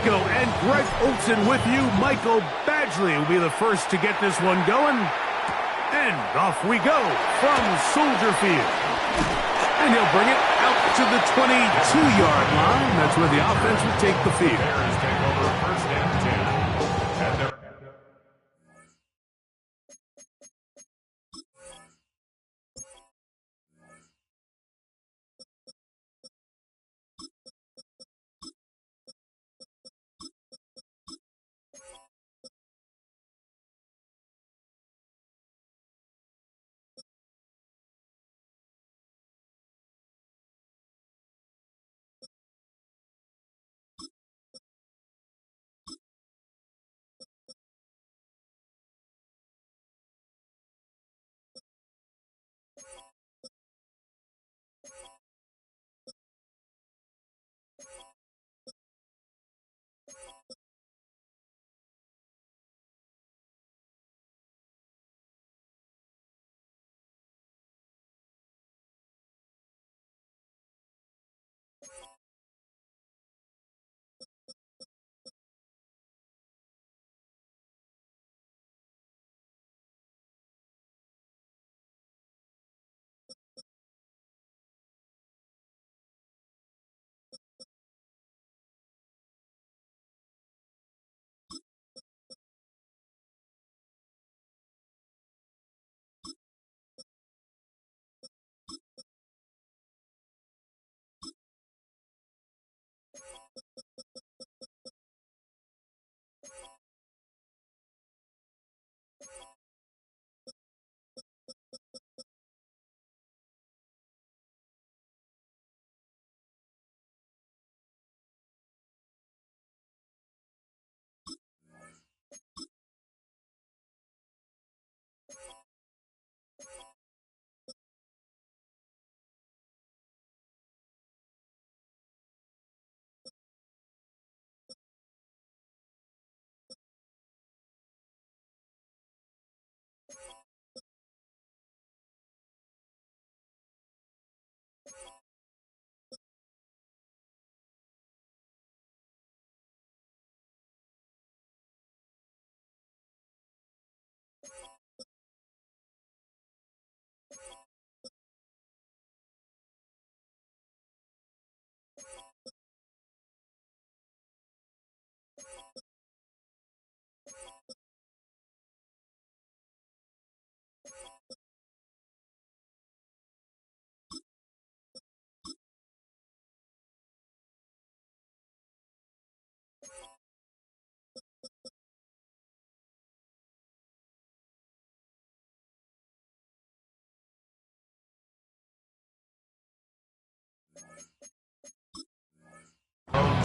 D'Amico and Greg Olson with you. Michael Badgley will be the first to get this one going. And off we go from Soldier Field. And he'll bring it out to the 22-yard line. That's where the offense will take the field. Bears take over first and 10. At their own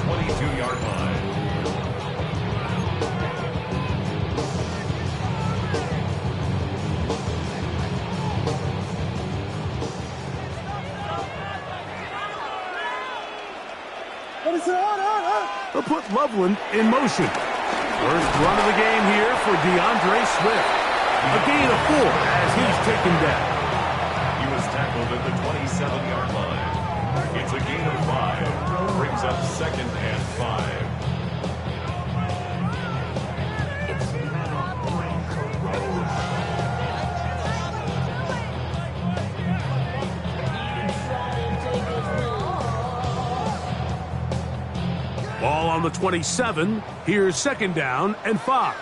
22-yard line. They'll put Loveland in motion. First run of the game here for DeAndre Swift. A gain of 4 as he's taken down. He was tackled at the 27-yard line. It's a gain of 5. Brings up second and 5. Ball on the 27. Here's second down and 5.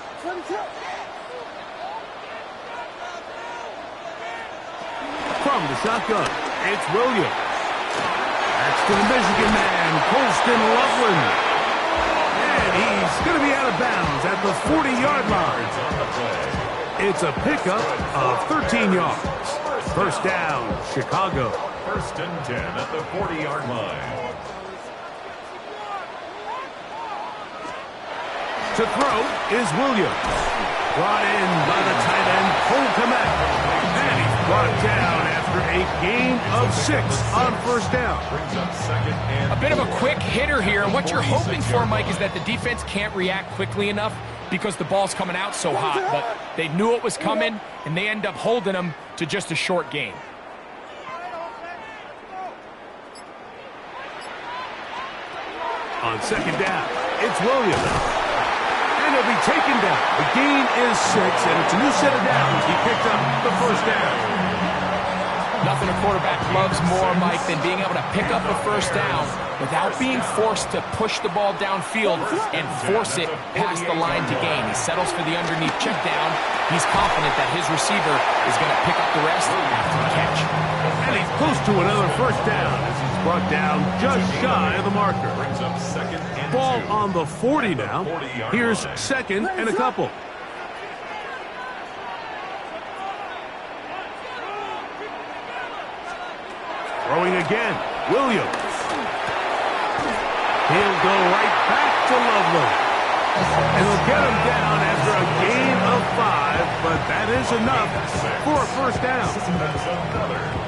From the shotgun, it's Williams. That's to the Michigan man, Colston Loveland. And he's going to be out of bounds at the 40-yard line. It's a pickup of 13 yards. First down, Chicago. First and 10 at the 40-yard line. To throw is Williams. Brought in by the tight end, Cole Kmet. And he's brought down after a gain of 6 on first down. Brings up second and A bit of a quick hitter here, and what you're hoping for, Mike, is that the defense can't react quickly enough because the ball's coming out so hot. But they knew it was coming, and they end up holding them to just a short gain. On second down, it's Williams. And he'll be taken down. The gain is 6, and it's a new set of downs. He picked up the first down. Nothing a quarterback loves more, Mike, than being able to pick up a first down without being forced to push the ball downfield and force it past the line to gain. He settles for the underneath check down. He's confident that his receiver is going to pick up the rest after the catch. And he's close to another first down as he's brought down just shy of the marker. Brings up second and Ball 2. on the 40 now. Here's second and a couple. Throwing again, Williams. He'll go right back to Loveland. And they'll get him down after a gain of 5, but that is enough for a first down.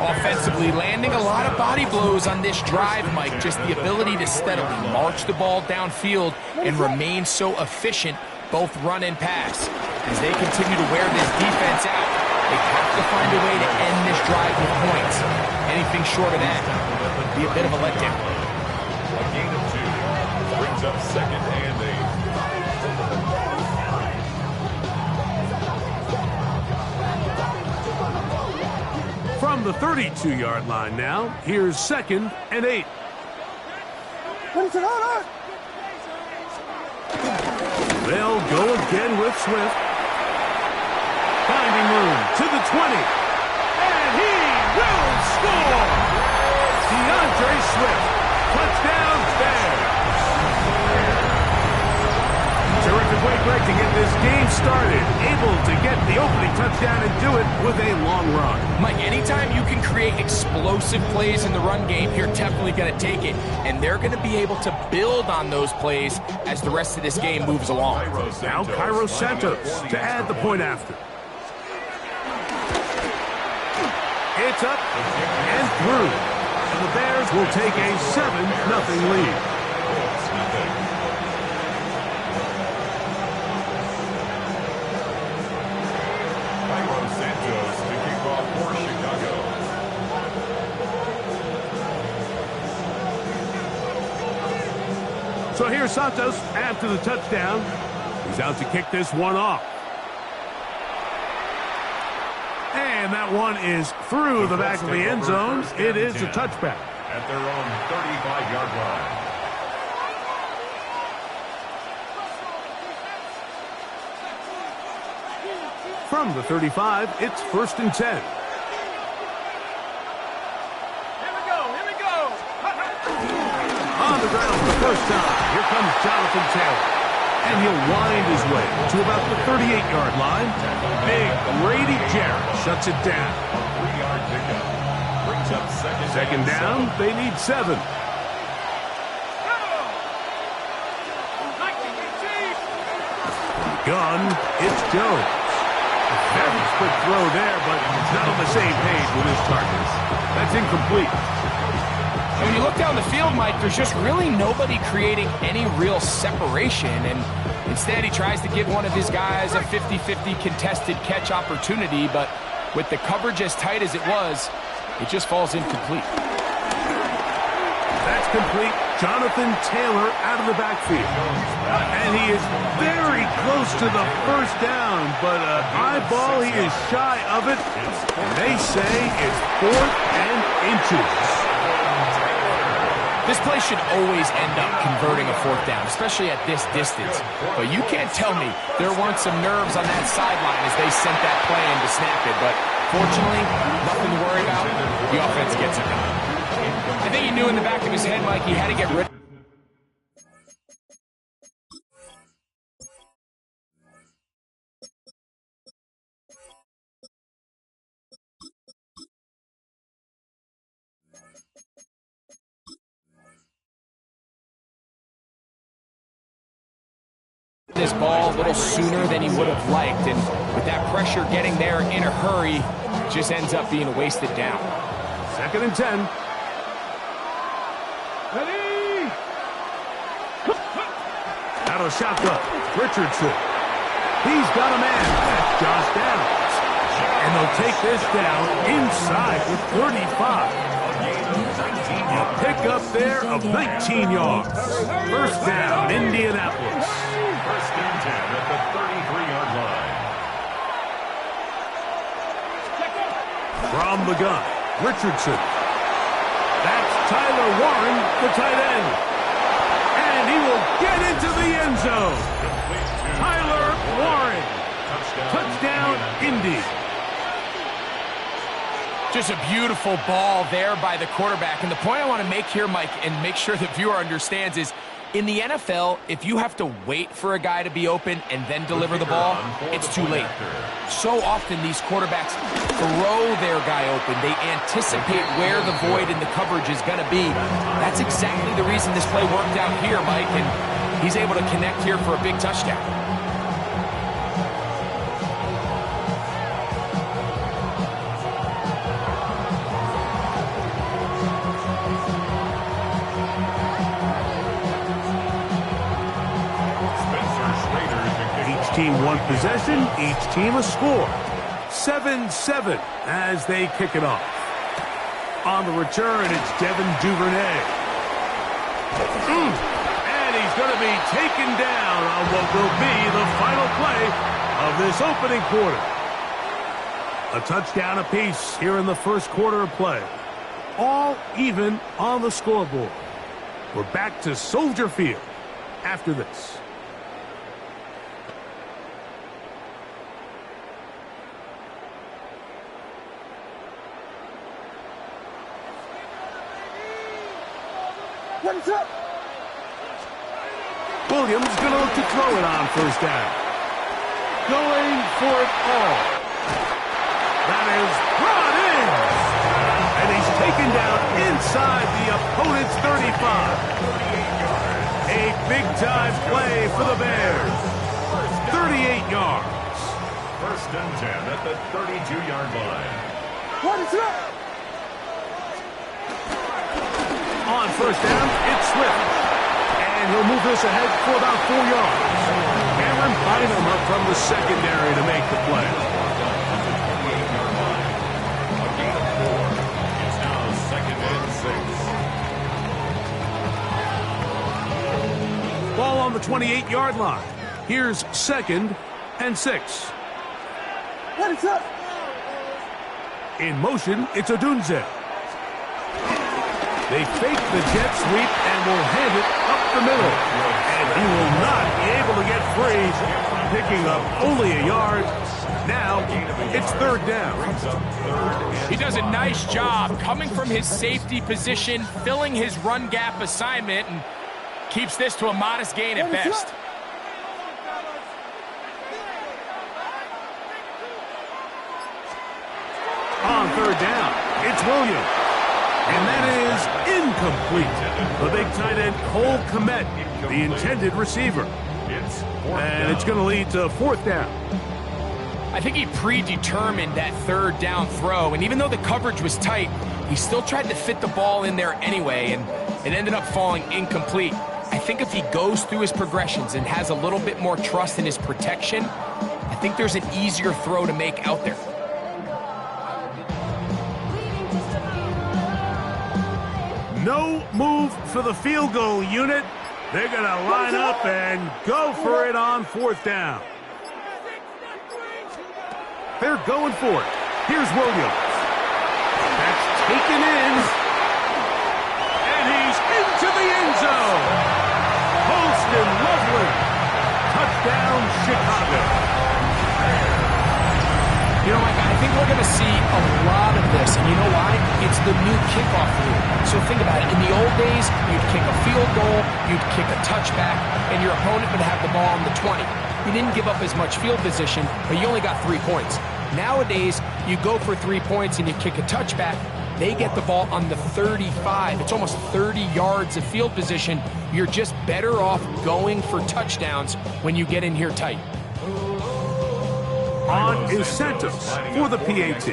Offensively, landing a lot of body blows on this drive, Mike. Just the ability to steadily march the ball downfield and remain so efficient, both run and pass. As they continue to wear this defense out, they have to find a way to end this drive with points. Anything short of that would be a bit of a letdown. A gain of 2 brings up second and 8. From the 32-yard line now, here's second and 8. They'll go again with Swift. Finding room to the 20. And he will score! DeAndre Swift. Touchdown Bears. Terrific way, Greg, to get this game started. Able to get the opening touchdown and do it with a long run. Mike, anytime you can create explosive plays in the run game, you're definitely going to take it. And they're going to be able to build on those plays as the rest of this game moves along. Now Cairo Santos to add the point after. It's up and through. And the Bears will take a 7-0 lead. Cairo Santos to kick off for Chicago. So here's Santos after the touchdown. He's out to kick this one off. And that one is through the back of the end zone. It is a touchback. At their own 35-yard line. From the 35, it's first and 10. On the ground for the first time. Here comes Jonathan Taylor. And he'll wind his way to about the 38-yard line. Big Grady Jarrett shuts it down. A 3-yard pickup. Brings up Second down, they need 7. Gun, it's Jones. Very quick throw there, but he's not on the same page with his targets. That's incomplete. When you look down the field, Mike, there's just really nobody creating any real separation, and instead he tries to give one of his guys a 50-50 contested catch opportunity, but with the coverage as tight as it was, it just falls incomplete. That's complete. Jonathan Taylor out of the backfield. And he is very close to the first down, but eyeball, he is shy of it. And they say it's 4th and inches. This play should always end up converting a 4th down, especially at this distance. But you can't tell me there weren't some nerves on that sideline as they sent that play in to snap it. But fortunately, nothing to worry about. The offense gets it done. I think he knew in the back of his head, Mike, he had to get rid of this ball a little sooner than he would have liked, and with that pressure getting there in a hurry, it just ends up being a wasted down. 2nd and 10. Ready? Out of shotgun, Richardson. He's got a man. That's Josh Downs. And they'll take this down inside with 35. A pickup there of 19 yards. First down, Indianapolis. First and 10 at the 33-yard line. From the gun, Richardson. That's Tyler Warren, the tight end. And he will get into the end zone. Tyler Warren. Touchdown, Indy. Just a beautiful ball there by the quarterback. And the point I want to make here, Mike, and make sure the viewer understands is, in the NFL, if you have to wait for a guy to be open and then deliver the ball, it's too late. So often these quarterbacks throw their guy open. They anticipate where the void in the coverage is going to be. That's exactly the reason this play worked out here, Mike, and he's able to connect here for a big touchdown. Team one possession, each team a score. 7-7 as they kick it off. On the return, it's Devin Duvernay. And he's going to be taken down on what will be the final play of this opening quarter. A touchdown apiece here in the first quarter of play. All even on the scoreboard. We're back to Soldier Field after this. What's up? Williams going to look to throw it on first down. Going for it all. That is brought in. And he's taken down inside the opponent's 35. A big-time play for the Bears. 38 yards. First and 10 at the 32-yard line. What's up? On first down, it's Swift. And he'll move this ahead for about 4 yards. Cameron Bynum up from the secondary to make the play. A gain of 4. It's now second and 6. Ball on the 28-yard line. Here's second and 6. What is up? In motion, it's Odunze. They fake the jet sweep and will hand it up the middle. And he will not be able to get free, picking up only a yard. Now, it's third down. He does a nice job coming from his safety position, filling his run gap assignment, and keeps this to a modest gain at best. On third down, it's Williams. And that is incomplete. The big tight end, Cole Kmet, the intended receiver. And it's going to lead to fourth down. I think he predetermined that third down throw, and even though the coverage was tight, he still tried to fit the ball in there anyway, and it ended up falling incomplete. I think if he goes through his progressions and has a little bit more trust in his protection, I think there's an easier throw to make out there. No move for the field goal unit. They're going to line up and go for it on fourth down. They're going for it. Here's Williams. That's taken in. And he's into the end zone. Holston Loveland. Touchdown, Chicago. You know, Mike, I think we're going to see a lot of this, and you know why? It's the new kickoff rule. So think about it. In the old days, you'd kick a field goal, you'd kick a touchback, and your opponent would have the ball on the 20. You didn't give up as much field position, but you only got 3 points. Nowadays, you go for 3 points and you kick a touchback, they get the ball on the 35. It's almost 30 yards of field position. You're just better off going for touchdowns when you get in here tight. On is Santos for the PAT.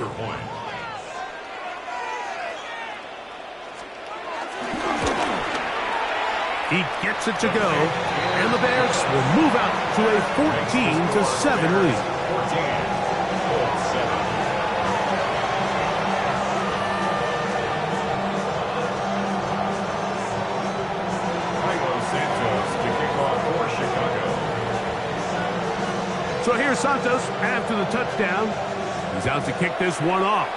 He gets it to go, and the Bears will move out to a 14-7 lead. So here's Santos after the touchdown. He's out to kick this one off.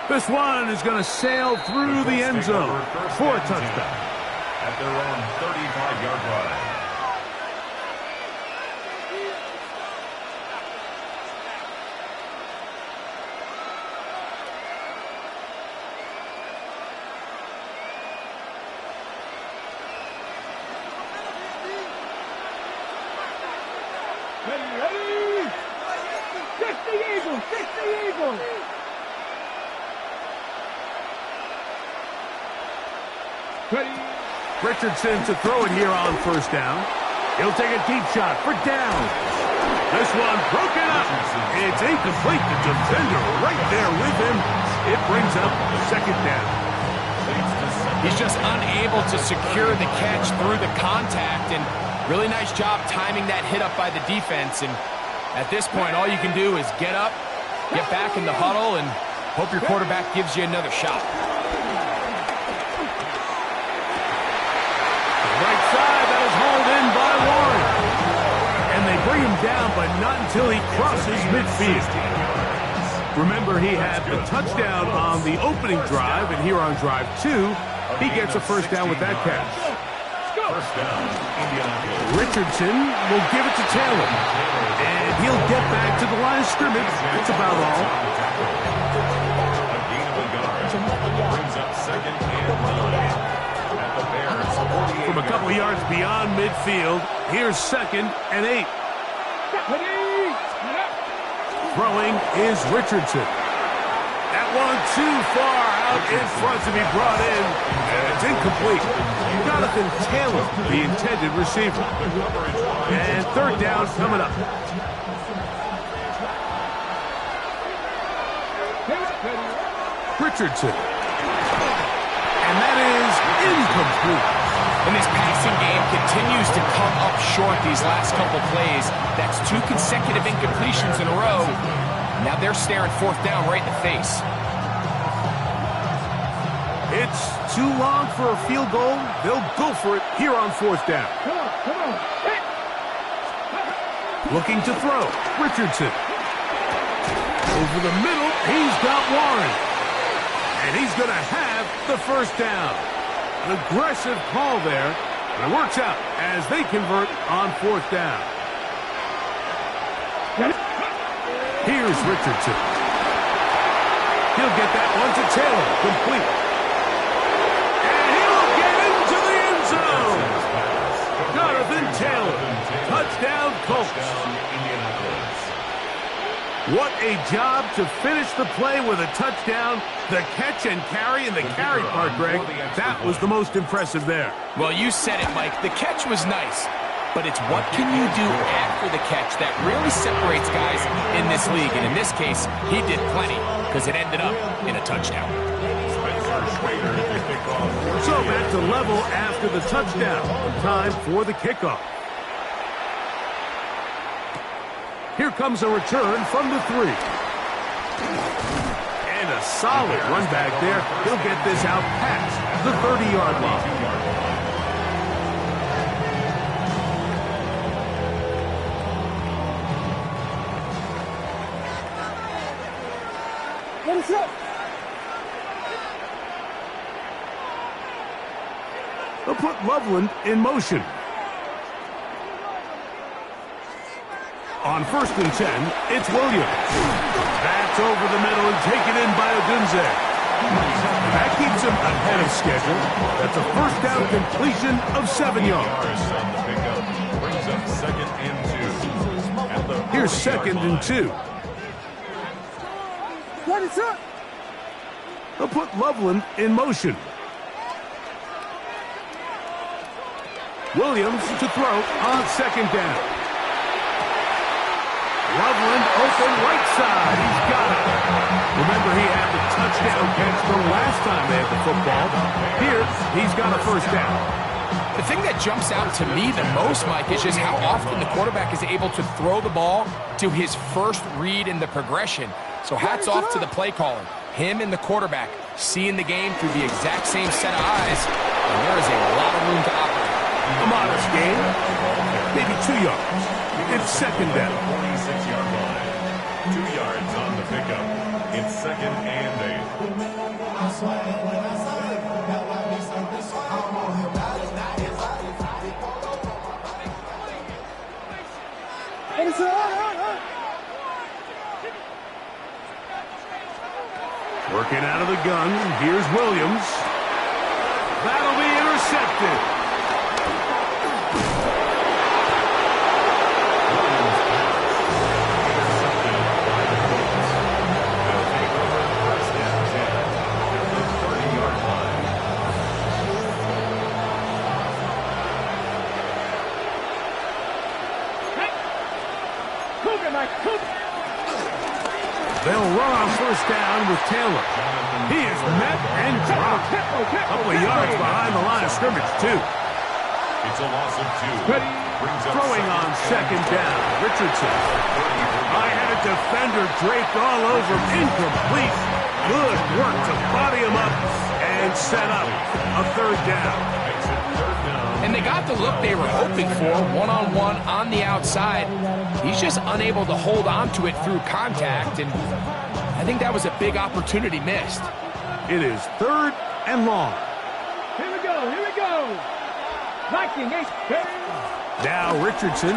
This one is going to sail through the end zone for a touchdown. At their own 35-yard line. Ready? Kick the Eagles! Kick the Eagles! Ready? Richardson to throw it here on first down. He'll take a deep shot for down. This one broken up. It's incomplete. The defender right there with him. It brings up second down. He's just unable to secure the catch through the contact, and really nice job timing that hit up by the defense. And at this point, all you can do is get up, get back in the huddle, and hope your quarterback gives you another shot. Right side, that is hauled in by Warren. And they bring him down, but not until he crosses midfield. Remember, he had the touchdown on the opening drive, and here on drive 2, he gets a first down with that catch. First down, Indianapolis. Richardson will give it to Taylor. And he'll get back to the line of scrimmage. That's about all. A gain of a yard. Brings up second and 9. At the Bears, 48 From a couple yards beyond midfield, here's second and 8. Throwing is Richardson. That one too far out in front to be brought in, and it's incomplete. Jonathan Taylor, the intended receiver. And third down coming up. Richardson. And that is incomplete. And this passing game continues to come up short these last couple plays. That's 2 consecutive incompletions in a row. Now they're staring fourth down right in the face. It's too long for a field goal. They'll go for it here on fourth down. Come on. Looking to throw. Richardson. Over the middle, he's got Warren. And he's going to have the first down. An aggressive call there. And it works out as they convert on fourth down. Here's Richardson. He'll get that one to Taylor. Complete. And he'll get into the end zone. Jonathan Taylor. Touchdown, Colts. What a job to finish the play with a touchdown. The catch and carry and the carry part, Greg, that was the most impressive there. Well, you said it, Mike. The catch was nice, but it's what can you do after the catch that really separates guys in this league. And in this case, he did plenty because it ended up in a touchdown. So back to level after the touchdown. Time for the kickoff. Here comes a return from the 3. And a solid run back there. He'll get this out past the 30-yard line. What is up? They'll put Loveland in motion. On first and 10, it's Williams. That's over the middle and taken in by Odunze. That keeps him ahead of schedule. That's a first down completion of 7 yards. Brings up second and 2. Here's second and 2. What is up? They'll put Loveland in motion. Williams to throw on second down. Loveland open right side. He's got it. Remember, he had the touchdown catch the last time they had the football. Here, he's got a first down. The thing that jumps out to me the most, Mike, is just how often the quarterback is able to throw the ball to his first read in the progression. So hats off to the play caller. Him and the quarterback seeing the game through the exact same set of eyes, and there is a lot of room to operate. A modest game. maybe 2 yards. It's second down. 46-yard line. 2 yards on the pickup. It's second and 8. Working out of the gun, here's Williams. That'll be intercepted. They'll run on first down with Taylor. He is met and dropped. A couple of yards behind the line of scrimmage, too. It's a loss of 2. Throwing on second down, Richardson. High-headed defender draped all over him. Incomplete. Good work to body him up and set up a third down. And they got the look they were hoping for, one-on-one on the outside. He's just unable to hold on to it through contact, and I think that was a big opportunity missed. It is third and long. Here we go, here we go. Viking, Now Richardson.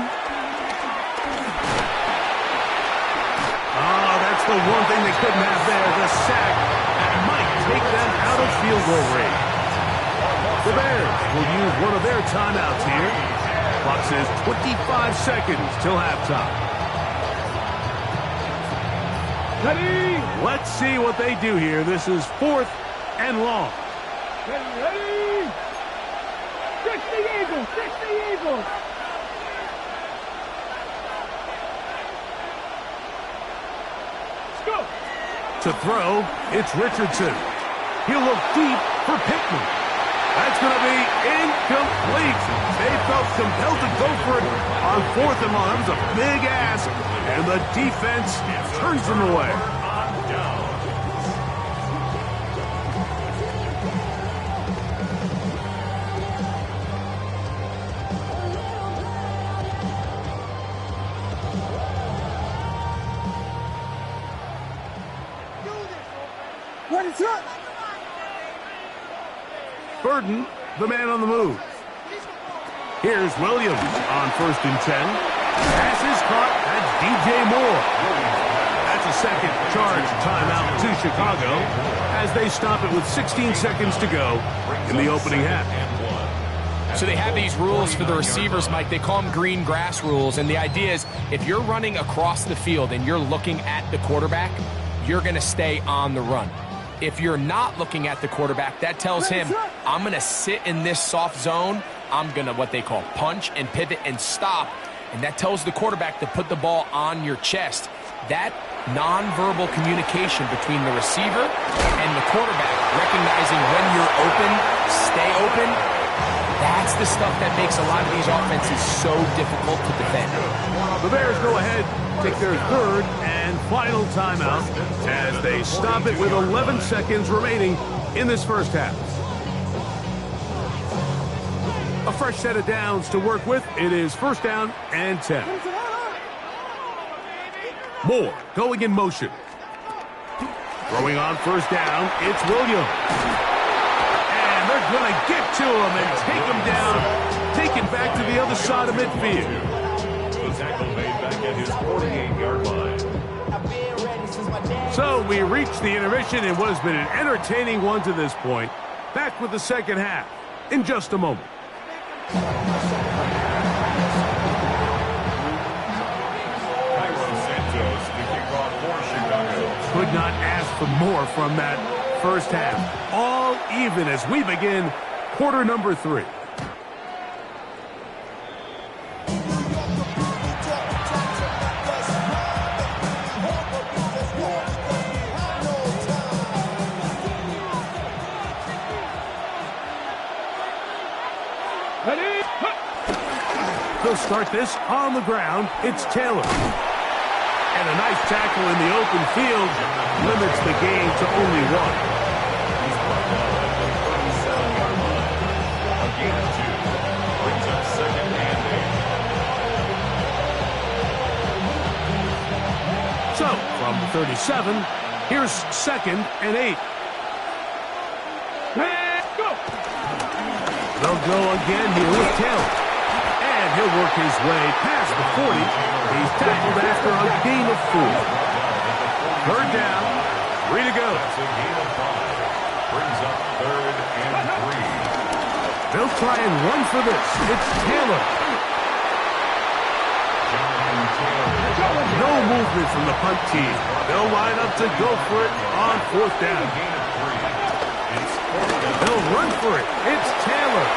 Oh, that's the one thing they couldn't have there, the sack. That might take them out of field goal range. The Bears will use one of their timeouts here. Clock says 25 seconds till halftime. Ready? Let's see what they do here. This is fourth and long. Ready? Fix the Eagles! Fix the Eagles! Let's go! To throw, it's Richardson. He'll look deep for Pittman. That's going to be incomplete. They felt compelled to go for it on fourth and long. That was a big ask, and the defense turns them away. What is up? Burden, the man on the move. Here's Williams on first and 10. Pass is caught. That's DJ Moore. That's a second charge timeout to Chicago as they stop it with 16 seconds to go in the opening half. So they have these rules for the receivers, Mike. They call them green grass rules, and the idea is if you're running across the field and you're looking at the quarterback, you're going to stay on the run. If you're not looking at the quarterback, that tells him, I'm going to sit in this soft zone. I'm going to, what they call, punch and pivot and stop. And that tells the quarterback to put the ball on your chest. That nonverbal communication between the receiver and the quarterback, recognizing when you're open, stay open, that's the stuff that makes a lot of these offenses so difficult to defend. The Bears go ahead, take their third and final timeout as they stop it with 11 seconds remaining in this first half. A fresh set of downs to work with. It is first down and 10. Moore going in motion. Throwing on first down, it's Williams. And they're going to get to him and take him down, take him back to the other side of midfield. The tackle made back at his 48-yard line. So we reach the intermission in what has been an entertaining one to this point. Back with the second half in just a moment. Cairo Santos, the kickoff for Chicago. Could not ask for more from that first half. All even as we begin quarter number 3. Ready? They'll start this on the ground. It's Taylor. And a nice tackle in the open field limits the gain to only 1. He's brought down at the 37-yard line. A gain of 2 brings up second and 8. 37. Here's 2nd and 8. Let's go. They'll go again here with Taylor. And he'll work his way past the 40. He's tackled after a gain of 4. 3rd down. 3 to go. That's a gain of 5. Brings up 3rd and 3. They'll try and run for this. It's Taylor. No movement from the punt team. They'll line up to go for it on 4th down. They'll run for it. It's Taylor.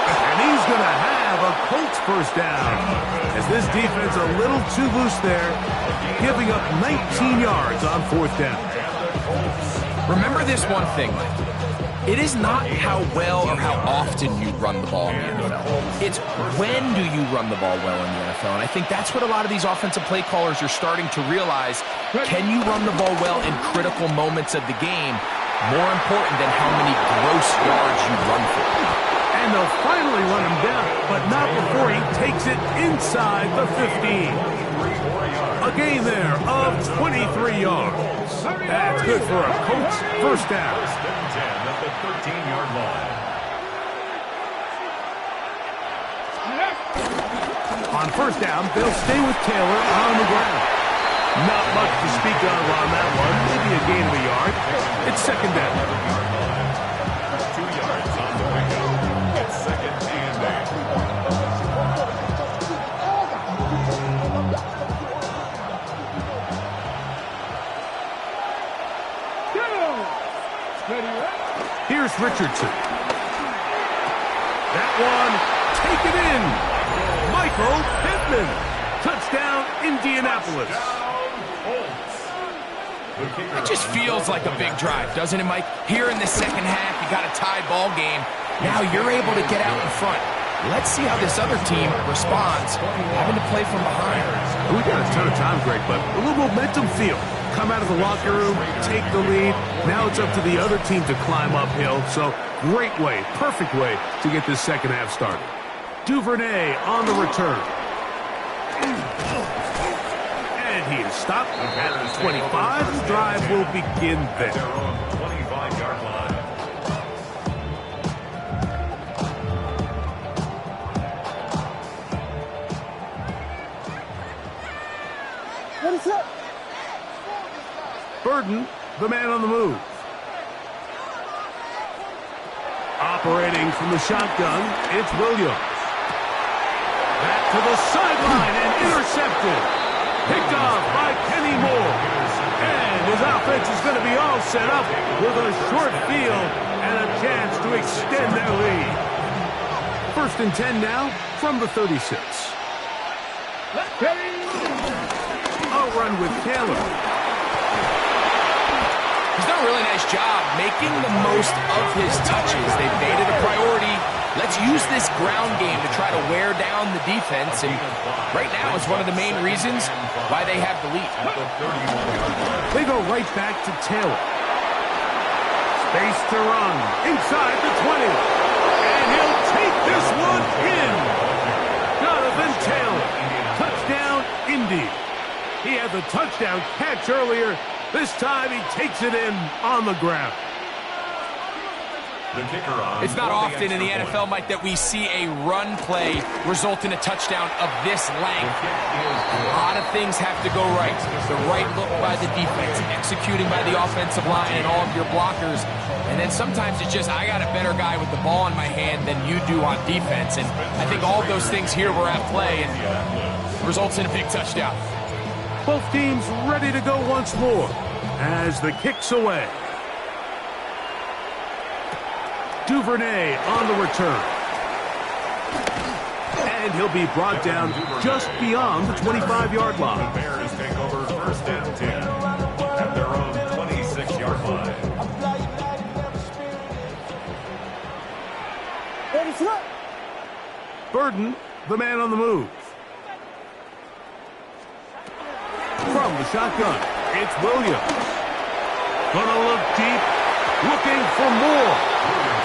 And he's going to have a Colts 1st down. As this defense a little too loose there, giving up 19 yards on 4th down. Remember this one thing, Mike. It is not how well or how often you run the ball in the NFL. It's when do you run the ball well in the NFL. And I think that's what a lot of these offensive play callers are starting to realize. Can you run the ball well in critical moments of the game? More important than how many gross yards you run for. And they'll finally run him down, but not before he takes it inside the 15. A gain there of 23 yards. That's good for a Colts 1st down. 1st and 10 at the 13-yard line. On 1st down, they'll stay with Taylor on the ground. Not much to speak of on that one. Maybe a gain of a yard. It's 2nd down. 2 yards on the pickup. It's 2nd and 8. Ready, right? Here's Richardson. That one, taken in. Michael Pittman. Touchdown, Indianapolis. It just feels like a big drive, doesn't it, Mike? Here in the 2nd half, you got a tie ball game. Now you're able to get out in front. Let's see how this other team responds, having to play from behind. We got a ton of time, Greg, but a little momentum feel. Come out of the locker room, take the lead. Now it's up to the other team to climb uphill. So great way, perfect way to get this 2nd half started. Duvernay on the return. And he is stopped at the 25. The drive will begin there. 25-yard line. What is up? Burden, the man on the move. Operating from the shotgun, it's Williams. Back to the sideline and intercepted. Picked off by Kenny Moore. And his offense is going to be all set up with a short field and a chance to extend their lead. 1st and 10 now from the 36. A run with Taylor. He's done a really nice job making the most of his touches. They've made it a priority. Let's use this ground game to try to wear down the defense. And right now it's one of the main reasons why they have the lead. They go right back to Taylor. Space to run inside the 20. And he'll take this one in. Jonathan Taylor. Touchdown, Indy. He had the touchdown catch earlier. This time he takes it in on the ground. The kicker on. It's not often in the NFL, Mike, that we see a run play result in a touchdown of this length. A lot of things have to go right. The right look by the defense, executing by the offensive line and all of your blockers. And then sometimes it's just, I got a better guy with the ball in my hand than you do on defense. And I think all of those things here were at play and results in a big touchdown. Both teams ready to go once more as the kick's away. Duvernay on the return. And he'll be brought down just beyond the 25-yard line. The Bears take over 1st and 10 at their own 26-yard line. Burden, the man on the move. From the shotgun, it's Williams. Gonna look deep, looking for more.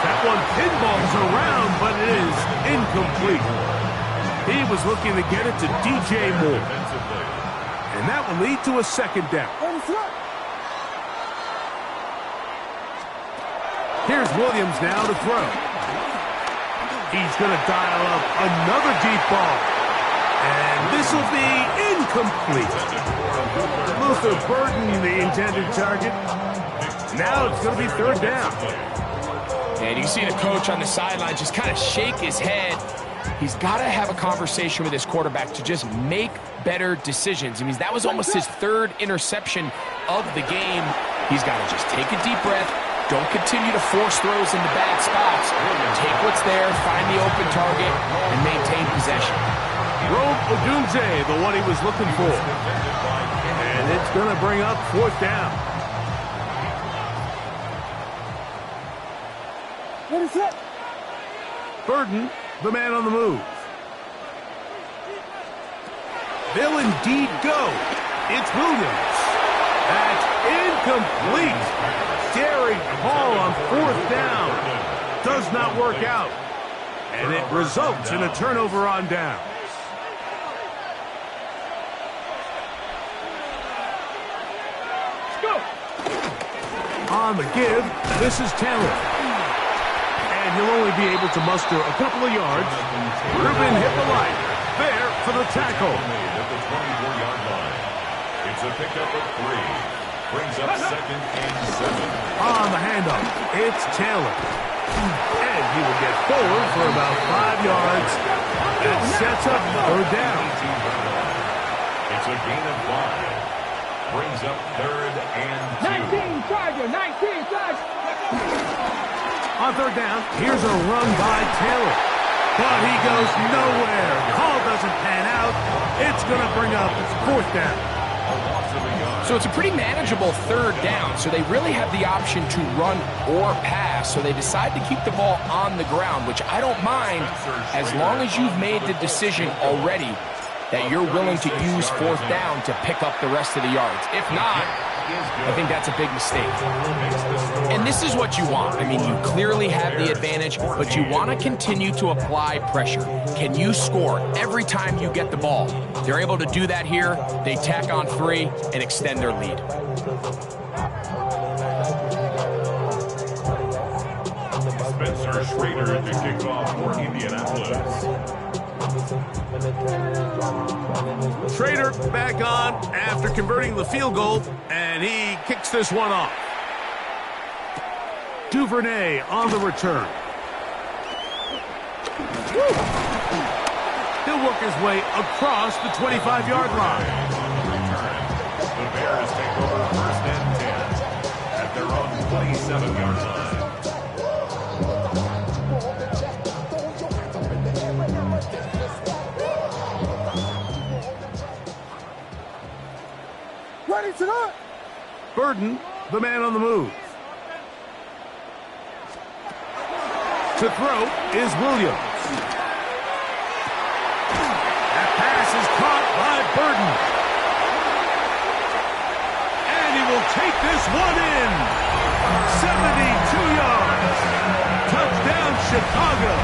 That one pinballs around, but it is incomplete. He was looking to get it to DJ Moore. And And that will lead to a second down. Here's Williams now to throw. He's going to dial up another deep ball. And this will be incomplete. Luther Burden, the intended target. Now it's going to be third down. And you can see the coach on the sideline just kind of shake his head. He's got to have a conversation with his quarterback to just make better decisions. I mean, that was almost his third interception of the game. He's got to just take a deep breath. Don't continue to force throws into bad spots. Take what's there, find the open target, and maintain possession. Rome Odunze, the one he was looking for. And it's going to bring up fourth down. What is that? Burden, the man on the move. They'll indeed go. It's Williams. That's incomplete. Daring Hall on fourth down. Does not work out. And it results in a turnover on down. Let's go. On the give, this is Taylor. And he'll only be able to muster a couple of yards. Ruben Hippolyte there for the tackle. At the 24-yard line. It's a pickup of 3. Brings up second and 7. On the handoff, it's Taylor. And he will get forward for about 5 yards. That sets up third down. It's a gain of 5. Brings up third and 2. 19 Charger, 19 Charger. On third down, here's a run by Taylor. But he goes nowhere. Call doesn't pan out. It's going to bring up fourth down. So it's a pretty manageable third down, so they really have the option to run or pass, so they decide to keep the ball on the ground, which I don't mind as long as you've made the decision already that you're willing to use fourth down to pick up the rest of the yards. If not, I think that's a big mistake. And this is what you want. I mean, you clearly have the advantage, but you want to continue to apply pressure. Can you score every time you get the ball? They're able to do that here. They tack on 3 and extend their lead. Spencer Schrader to kick off for Indianapolis. Schrader back on after converting the field goal, and he kicks this one off. Duvernay on the return. He'll work his way across the 25-yard line. The Bears take over first and 10 at their own 27-yard line. Ready to go. Burden, the man on the move. To throw is Williams. That pass is caught by Burden. And he will take this one in. 72 yards. Touchdown, Chicago.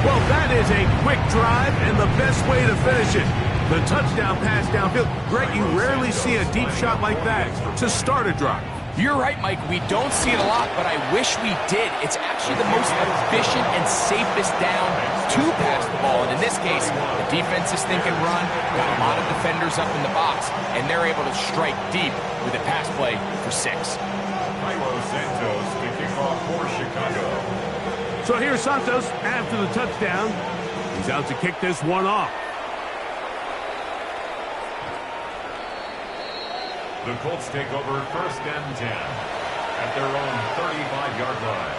Well, that is a quick drive and the best way to finish it. The touchdown pass downfield. Greg, you rarely see a deep shot like that to start a drive. You're right, Mike. We don't see it a lot, but I wish we did. It's actually the most efficient and safest down to pass the ball. And in this case, the defense is thinking run, got a lot of defenders up in the box, and they're able to strike deep with a pass play for 6. Cairo Santos to kick off for Chicago. So here's Santos after the touchdown. He's out to kick this one off. The Colts take over first and 10 at their own 35-yard line.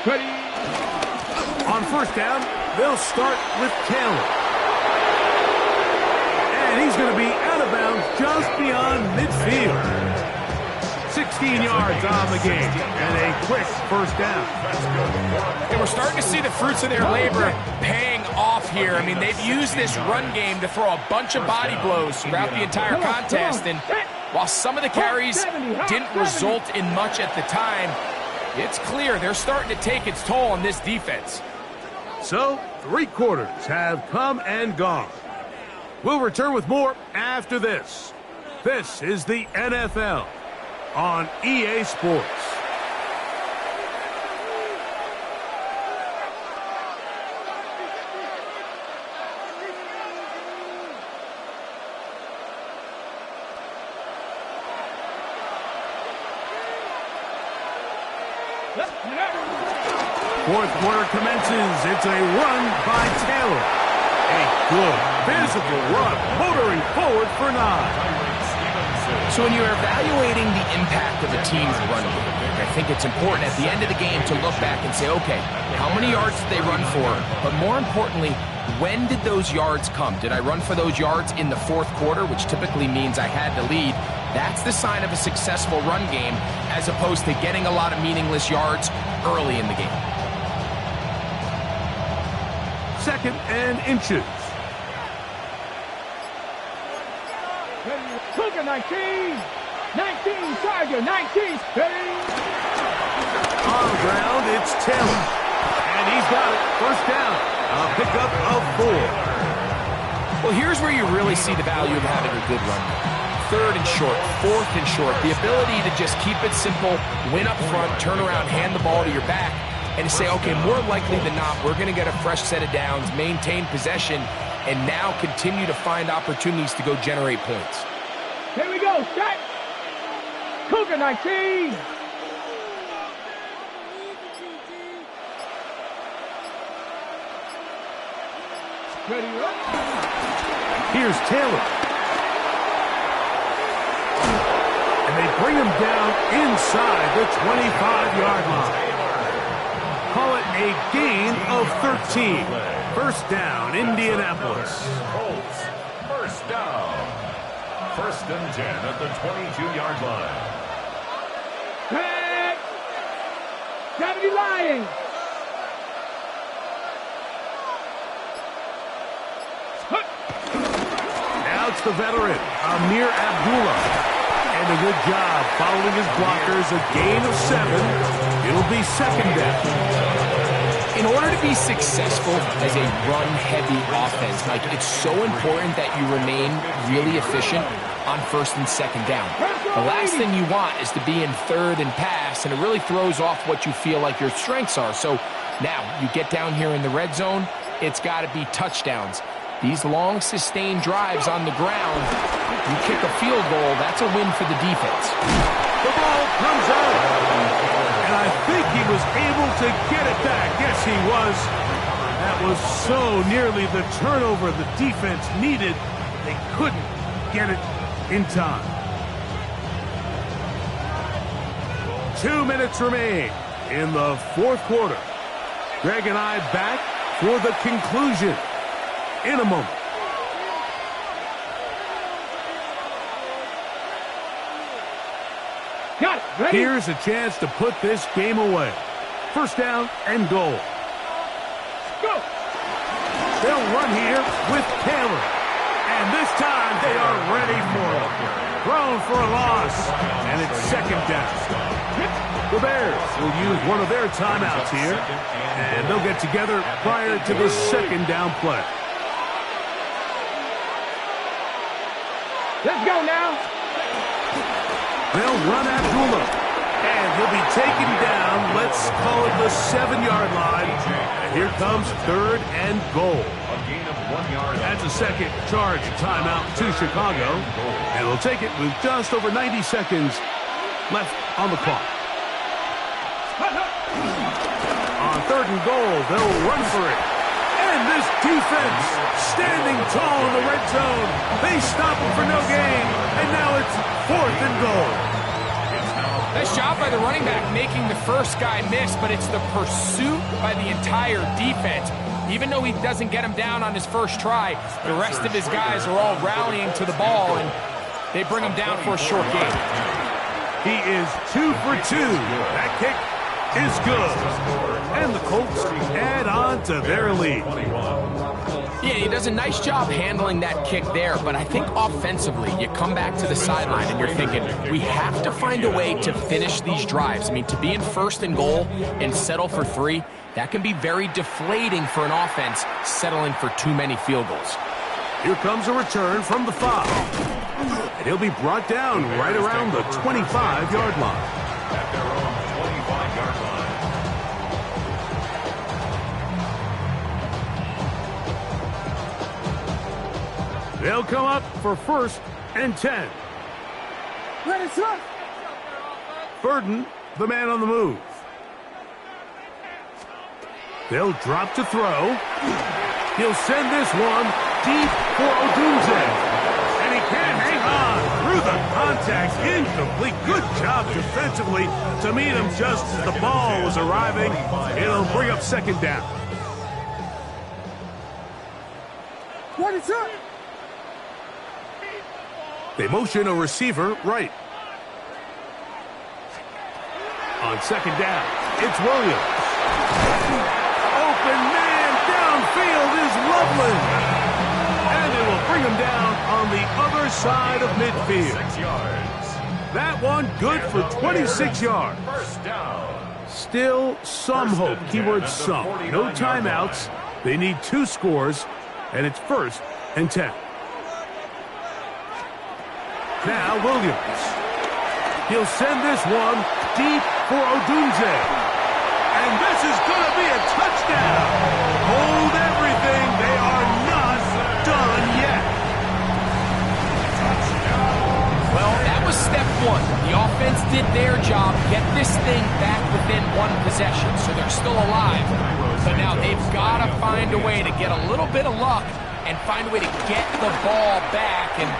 Ready. On first down, they'll start with Taylor. And he's going to be out of bounds just beyond midfield. 16 yards on the game, and a quick first down. And we're starting to see the fruits of their labor paying off here. I mean, they've used this run game to throw a bunch of body blows throughout the entire contest, and While some of the carries didn't result in much at the time, it's clear they're starting to take its toll on this defense. So, 3 quarters have come and gone. We'll return with more after this. This is the NFL on EA Sports. Fourth quarter commences. It's a run by Taylor. A good, physical run, motoring forward for 9. So when you're evaluating the impact of a team's run game, I think it's important at the end of the game to look back and say, okay, how many yards did they run for? But more importantly, when did those yards come? Did I run for those yards in the fourth quarter, which typically means I had to lead? That's the sign of a successful run game, as opposed to getting a lot of meaningless yards early in the game. 2nd and inches. Cougar 19. 19, Tiger, 19, steady. On the ground, it's Taylor. And he's got it. First down. A pickup of 4. Well, here's where you really see the value of having a good run game. 3rd and short, 4th and short. The ability to just keep it simple, win up front, turn around, hand the ball to your back, and say, okay, more likely than not, we're going to get a fresh set of downs, maintain possession, and now continue to find opportunities to go generate points. Here we go, set. Cougar 19. Ready up. Here's Taylor. And they bring him down inside the 25-yard line. Call it a gain of 13. First down, Indianapolis. Colts, first down. 1st and 10 at the 22-yard line. Back. 70 Lions. Now it's the veteran, Amir Abdullah. And a good job following his blockers, a gain of 7. It'll be 2nd down. In order to be successful as a run-heavy offense, Mike, it's so important that you remain really efficient on 1st and 2nd down. The last thing you want is to be in 3rd and pass, and it really throws off what you feel like your strengths are. So now you get down here in the red zone, it's got to be touchdowns. These long, sustained drives on the ground, you kick a field goal, that's a win for the defense. The ball comes out. And I think he was able to get it back. Yes, he was. That was so nearly the turnover the defense needed. They couldn't get it in time. 2 minutes remain in the 4th quarter. Greg and I back for the conclusion in a moment. Got it. Ready? Here's a chance to put this game away. First down and goal. Go. They'll run here with Taylor. And this time they are ready for it. Thrown for a loss. And it's 2nd down. The Bears will use one of their timeouts here. And they'll get together prior to the 2nd down play. Let's go now. They'll run Abdullah. And he'll be taken down, let's call it the 7-yard line. And here comes 3rd and goal. A gain of 1 yard. That's a second charge timeout to Chicago. And they'll take it with just over 90 seconds left on the clock. On 3rd and goal, they'll run for it. And this defense standing tall in the red zone. They stop him for no gain. And now it's 4th and goal. Nice job by the running back making the first guy miss, but it's the pursuit by the entire defense. Even though he doesn't get him down on his first try, the rest of his guys are all rallying to the ball, and they bring him down for a short gain. He is 2 for 2. That kick is good. And the Colts add on to their lead. Yeah, he does a nice job handling that kick there, but I think offensively, you come back to the sideline and you're thinking, we have to find a way to finish these drives. I mean, to be in first and goal and settle for 3, that can be very deflating for an offense settling for too many field goals. Here comes a return from the 5. And he'll be brought down right around the 25-yard line. At their own 25-yard line. They'll come up for 1st and 10. Ready, sir. Burden, the man on the move. They'll drop to throw. He'll send this one deep for Odunze. And he can't hang on through the contact. Incomplete. Good job defensively to meet him just as the ball was arriving. It'll bring up 2nd down. Ready, sir. They motion a receiver right. On 2nd down, it's Williams. Open man downfield is Loveland. And it will bring him down on the other side of midfield. 6 yards. That one good for 26 yards. First down. Still some hope. Keyword some. No timeouts. They need 2 scores, and it's 1st and 10. Now Williams. He'll send this one deep for Odunze. And this is going to be a touchdown. Hold everything. They are not done yet. Well, that was step 1. The offense did their job, get this thing back within 1 possession, so they're still alive. But now they've got to find a way to get a little bit of luck and find a way to get the ball back, and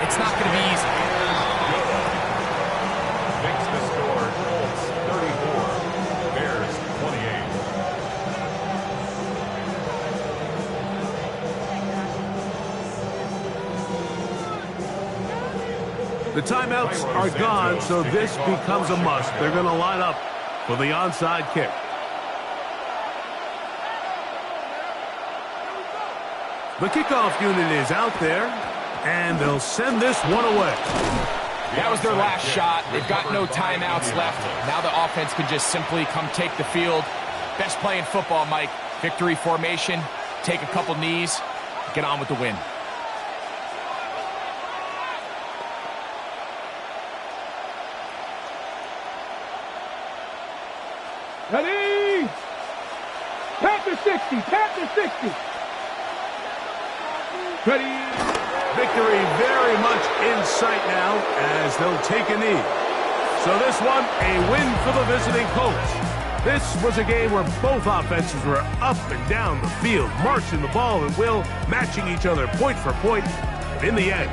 it's not going to be easy. Makes the score Colts 34, Bears 28. The timeouts are gone, so this becomes a must. They're going to line up for the onside kick. The kickoff unit is out there, and they'll send this one away. That was their last shot. They've got no timeouts left. Now the offense can just simply come take the field. Best play in football, Mike. Victory formation, take a couple knees, get on with the win. Ready. Panther 60. Panther 60. Ready. Victory very much in sight now as they'll take a knee. So this one, a win for the visiting Colts. This was a game where both offenses were up and down the field, marching the ball at will, matching each other point for point. In the end,